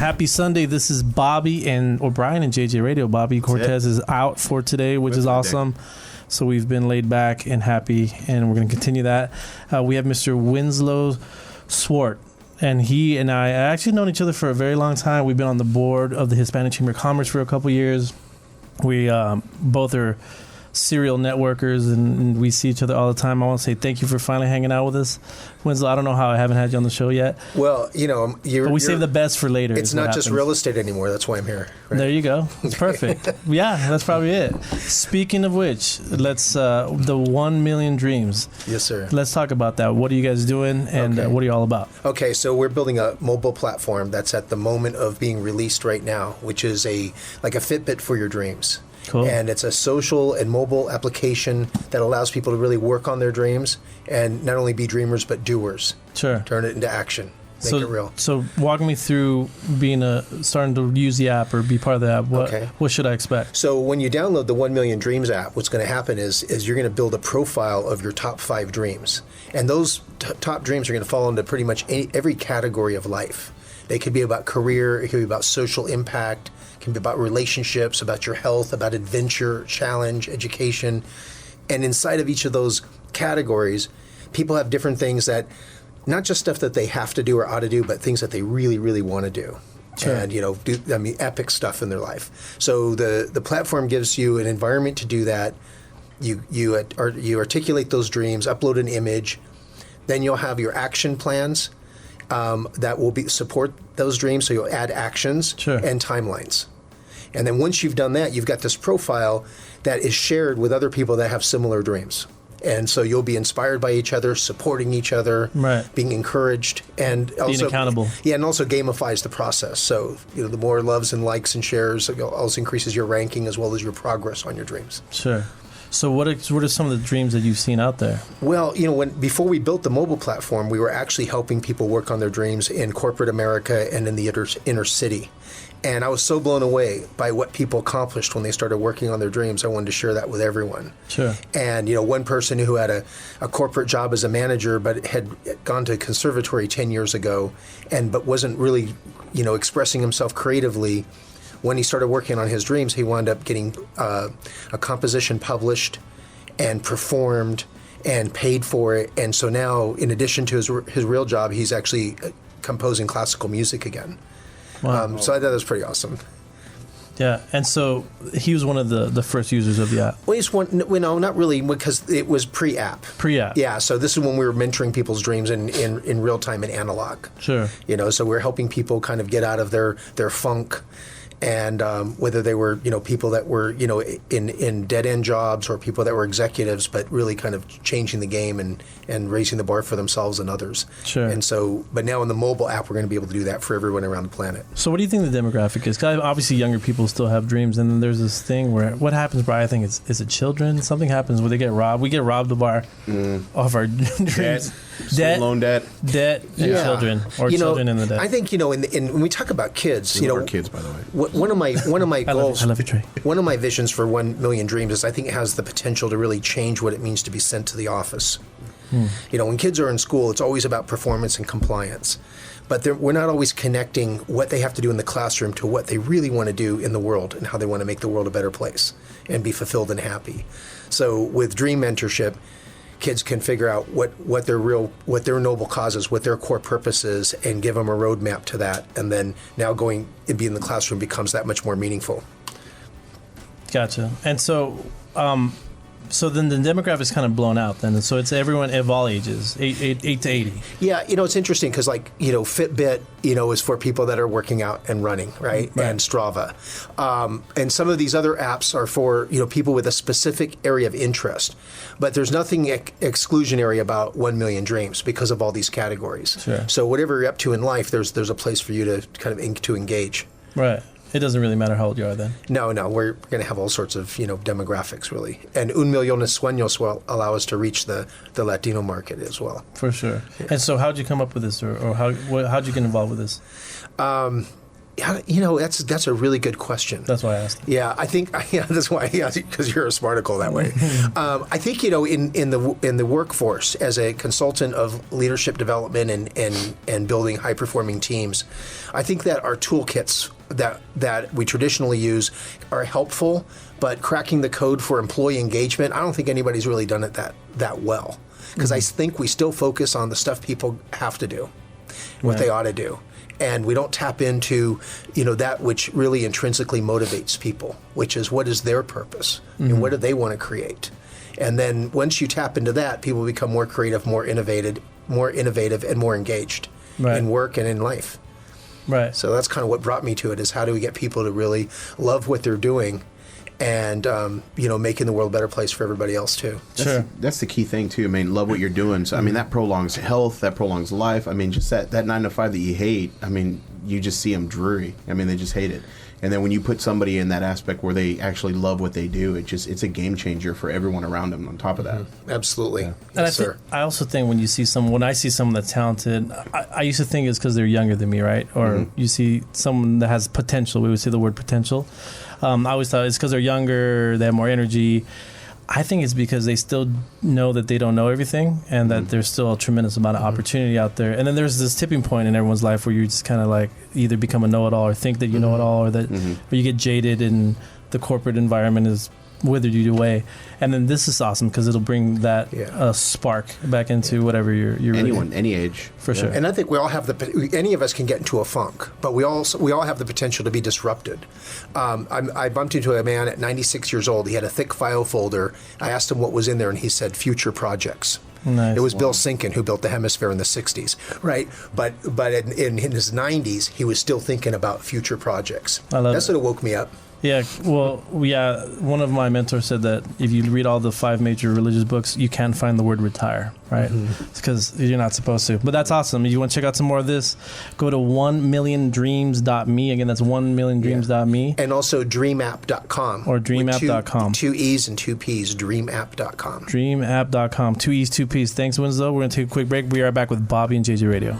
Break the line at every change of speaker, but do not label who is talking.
Happy Sunday. This is Bobby or Brian and JJ Radio. Bobby Cortez is out for today, which is awesome. So we've been laid back and happy, and we're going to continue that. We have Mr. Winslow Swart, and he and I actually known each other for a very long time. We've been on the board of the Hispanic Chamber of Commerce for a couple years. We both are serial networkers, and we see each other all the time. I want to say thank you for finally hanging out with us, Winslow. I don't know how I haven't had you on the show yet.
Well, but
we save the best for later.
It's not just real estate anymore. That's why I'm here. Right?
There you go. It's perfect. Yeah, that's probably it. Speaking of which, let's the 1 million dreams.
Yes, sir.
Let's talk about that. What are you guys doing, and what are you all about?
Okay, so we're building a mobile platform that's at the moment of being released right now, which is like a Fitbit for your dreams.
Cool.
And it's a social and mobile application that allows people to really work on their dreams and not only be dreamers, but doers.
Sure.
Turn it into action. Make it real.
So walk me through starting to use the app or be part of the app. What should I expect?
So when you download the 1 Million Dreams app, what's going to happen is you're going to build a profile of your top 5 dreams. And those top dreams are going to fall into pretty much every category of life. They could be about career, it could be about social impact, it can be about relationships, about your health, about adventure, challenge, education. And inside of each of those categories, people have different things that, not just stuff that they have to do or ought to do, but things that they really, really want to do. Sure. And, do epic stuff in their life. So the platform gives you an environment to do that. You articulate those dreams, upload an image, then you'll have your action plans that will support those dreams. So you'll add actions and timelines. And then once you've done that, you've got this profile that is shared with other people that have similar dreams. And so you'll be inspired by each other, supporting each other, being encouraged, and also
being accountable.
Yeah, and also gamifies the process. So the more loves and likes and shares also increases your ranking as well as your progress on your dreams.
Sure. So what are some of the dreams that you've seen out there?
Well, before we built the mobile platform, we were actually helping people work on their dreams in corporate America and in the inner city. And I was so blown away by what people accomplished when they started working on their dreams. I wanted to share that with everyone.
Sure.
And, one person who had a corporate job as a manager but had gone to conservatory 10 years ago but wasn't really, expressing himself creatively. When he started working on his dreams, he wound up getting a composition published and performed and paid for it. And so now, in addition to his real job, he's actually composing classical music again.
Wow.
So I thought that was pretty awesome.
Yeah, and so he was one of the first users of the app.
Well, he's one. No, not really, because it was pre-app.
Pre-app.
Yeah, so this is when we were mentoring people's dreams in real time and analog.
Sure.
So we're helping people kind of get out of their funk. And whether they were, people that were, in dead-end jobs or people that were executives, but really kind of changing the game and raising the bar for themselves and others.
Sure.
And so, but now in the mobile app, we're going to be able to do that for everyone around the planet.
So what do you think the demographic is? 'Cause obviously younger people still have dreams, and then there's this thing where, what happens, Brian, I think is it children? Something happens where they get robbed. We get robbed of our dreams.
Loan debt,
and children, or children in the debt.
I think when we talk about kids,
kids, by the way.
One of my goals,
I love you, Trey.
One of my visions for 1 Million Dreams is I think it has the potential to really change what it means to be sent to the office. When kids are in school, it's always about performance and compliance, but we're not always connecting what they have to do in the classroom to what they really want to do in the world and how they want to make the world a better place and be fulfilled and happy. So with Dream Mentorship, kids can figure out what their noble cause is, what their core purpose is, and give them a roadmap to that. And then now going and being in the classroom becomes that much more meaningful.
Gotcha. And so, so then the demographic is kind of blown out then. So it's everyone of all ages, 8 to 80.
Yeah, it's interesting because Fitbit, is for people that are working out and running, right? And Strava. And some of these other apps are for, people with a specific area of interest. But there's nothing exclusionary about 1 Million Dreams because of all these categories.
Sure.
So whatever you're up to in life, there's a place for you to kind of to engage.
Right. It doesn't really matter how old you are then.
No, we're going to have all sorts of, demographics really. And 1 Million Sueños will allow us to reach the Latino market as well.
For sure. Yeah. And so how'd you come up with this or how'd you get involved with this?
Yeah, that's a really good question.
That's why I asked.
Yeah, I think that's why, because you're a smarticle that way. I think in the workforce as a consultant of leadership development and building high performing teams, I think that our toolkits that we traditionally use are helpful, but cracking the code for employee engagement, I don't think anybody's really done it that well, because I think we still focus on the stuff people have to do, what they ought to do. And we don't tap into, that which really intrinsically motivates people, which is what is their purpose and what do they want to create. And then once you tap into that, people become more creative, more innovative, and more engaged in work and in life.
Right.
So that's kind of what brought me to it, is how do we get people to really love what they're doing and, making the world a better place for everybody else too.
That's the key thing too. I mean, love what you're doing. So, I mean, that prolongs health, that prolongs life. I mean, just that 9 to 5 that you hate, I mean, you just see them dreary. I mean, they just hate it. And then when you put somebody in that aspect where they actually love what they do, it's a game changer for everyone around them on top of that.
Absolutely.
Yeah.
Yes,
And I also think when I see someone that's talented, I used to think it's because they're younger than me, right? Or you see someone that has potential. We would say the word potential. I always thought it's because they're younger, they have more energy. I think it's because they still know that they don't know everything and that there's still a tremendous amount of opportunity out there. And then there's this tipping point in everyone's life where you just kind of like either become a know-it-all or think that you know it all, or that or you get jaded and the corporate environment is withered you away. And then this is awesome because it'll bring that spark back into whatever you're
anyone,
really,
any age,
for sure.
And I think we all have any of us can get into a funk, but we all have the potential to be disrupted. I bumped into a man at 96 years old. He had a thick file folder. I asked him what was in there, and he said future projects.
Nice.
It was Bill Sinkin who built the Hemisphere in the 60s, right? But in his 90s, he was still thinking about future projects.
I love
That sort of woke me up.
Yeah, well, one of my mentors said that if you read all the 5 major religious books, you can't find the word retire, right? It's because you're not supposed to. But that's awesome. If you want to check out some more of this, go to 1milliondreams.me. Again, that's 1milliondreams.me.
And also dreamapp.com.
Or dreamapp.com.
2 E's and 2 P's, dreamapp.com.
Dreamapp.com. 2 E's, 2 P's. Thanks, Winslow. We're going to take a quick break. We are back with Bobby and JJ Radio.